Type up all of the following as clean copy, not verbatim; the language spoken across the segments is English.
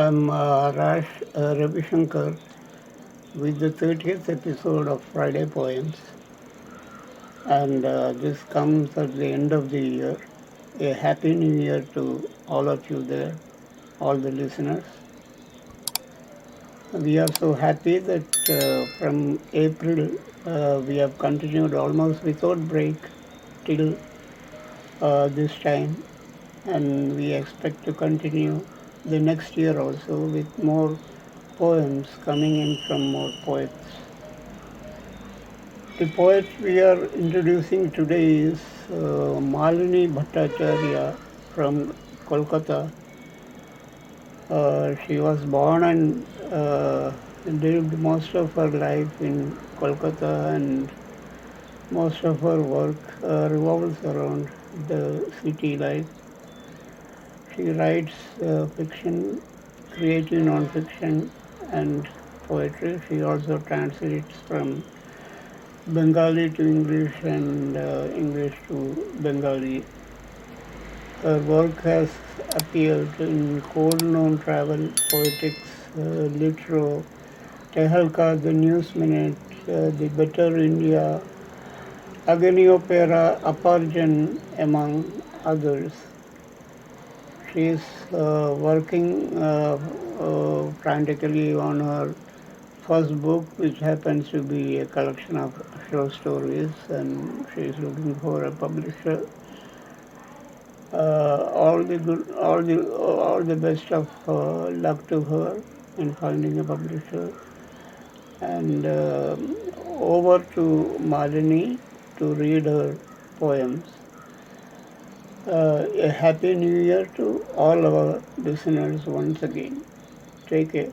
I'm Ravi Shankar with the 30th episode of Friday Poems, and this comes at the end of the year. A happy new year to all of you there, all the listeners. We are so happy that from April we have continued almost without break till this time, and we expect to continue the next year also with more poems coming in from more poets. The poet we are introducing today is Malini Bhatacharya from Kolkata. She was born and lived most of her life in Kolkata, and most of her work revolves around the city life. She writes fiction, creative non-fiction, and poetry. She also translates from Bengali to English and English to Bengali. Her work has appeared in Code Known Travel, Poetics, Litro, Tehalka, The News Minute, The Better India, Agani Opera, Aparjan, among others. She is working frantically on her first book, which happens to be a collection of short stories, and she is looking for a publisher. All the best of luck to her in finding a publisher. And over to Malini to read her poems. A happy new year to all our listeners once again. Take care.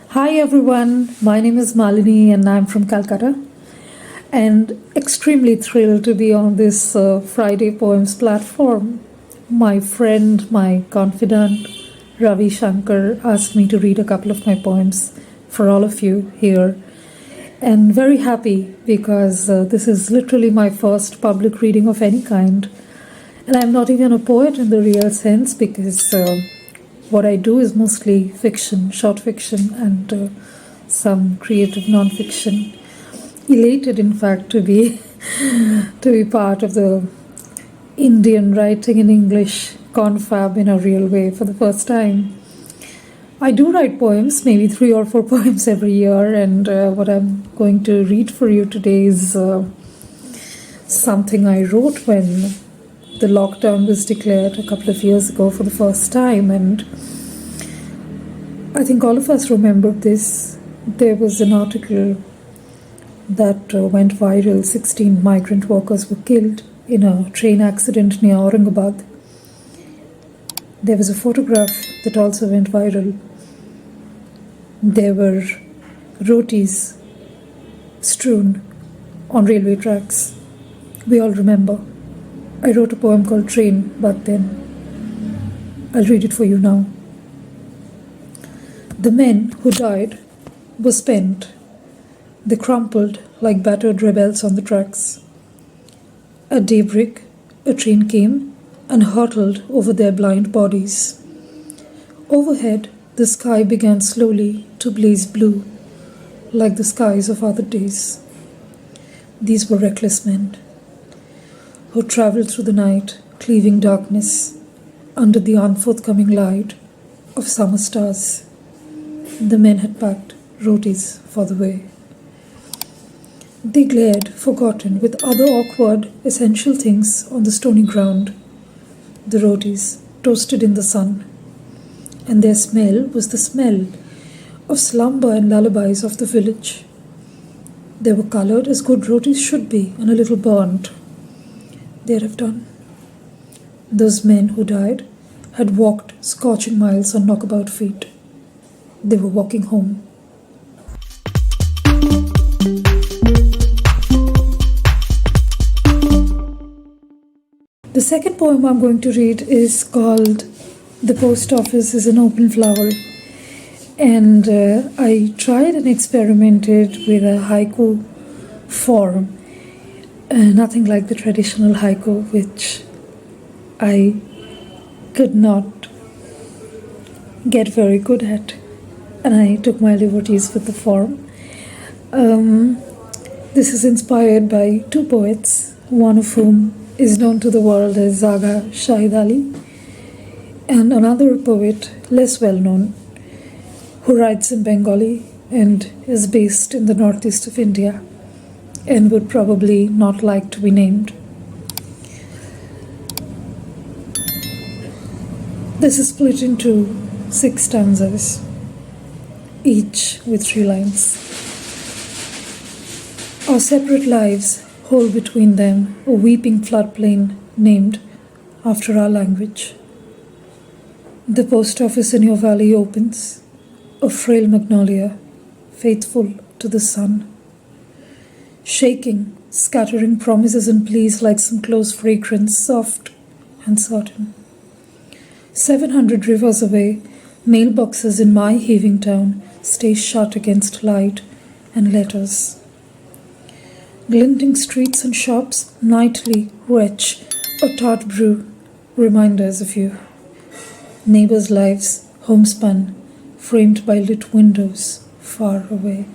Hi everyone, my name is Malini and I'm from Calcutta, and extremely thrilled to be on this Friday Poems platform. My friend, my confidant, Ravi Shankar asked me to read a couple of my poems for all of you here, and very happy because this is literally my first public reading of any kind, and I'm not even a poet in the real sense because what I do is mostly fiction, short fiction, and some creative non-fiction. Elated, in fact, to be part of the Indian writing in English confab in a real way for the first time. I do write poems, maybe 3 or 4 poems every year, and what I'm going to read for you today is something I wrote when the lockdown was declared a couple of years ago for the first time, and I think all of us remember this. There was an article that went viral. 16 migrant workers were killed in a train accident near Aurangabad. There was a photograph that also went viral. There were rotis strewn on railway tracks. We all remember. I wrote a poem called Train back then. I'll read it for you now. The men who died were spent. They crumpled like battered rebels on the tracks. At daybreak, a train came and hurtled over their blind bodies. Overhead, the sky began slowly to blaze blue, like the skies of other days. These were reckless men who traveled through the night, cleaving darkness under the unforthcoming light of summer stars. The men had packed rotis for the way. They glared, forgotten, with other awkward, essential things on the stony ground. The rotis toasted in the sun, and their smell was the smell of slumber and lullabies of the village. They were colored as good rotis should be, and a little burnt. They'd have done. Those men who died had walked scorching miles on knockabout feet. They were walking home. The second poem I'm going to read is called The Post Office is an Open Flower. And I tried and experimented with a haiku form. Nothing like the traditional haiku, which I could not get very good at, and I took my liberties with the form. Um, this is inspired by two poets, one of whom is known to the world as Zaga Shahid Ali, and another poet, less well known, who writes in Bengali and is based in the northeast of India and would probably not like to be named. This is split into 6 stanzas, each with 3 lines. Our separate lives hold between them a weeping floodplain named after our language. The post office in your valley opens, a frail magnolia, faithful to the sun, shaking, scattering promises and pleas like some close fragrance, soft and certain. 700 rivers away, mailboxes in my heaving town stay shut against light and letters. Glinting streets and shops nightly retch a tart brew, reminders of you. Neighbors' lives, homespun, framed by lit windows far away.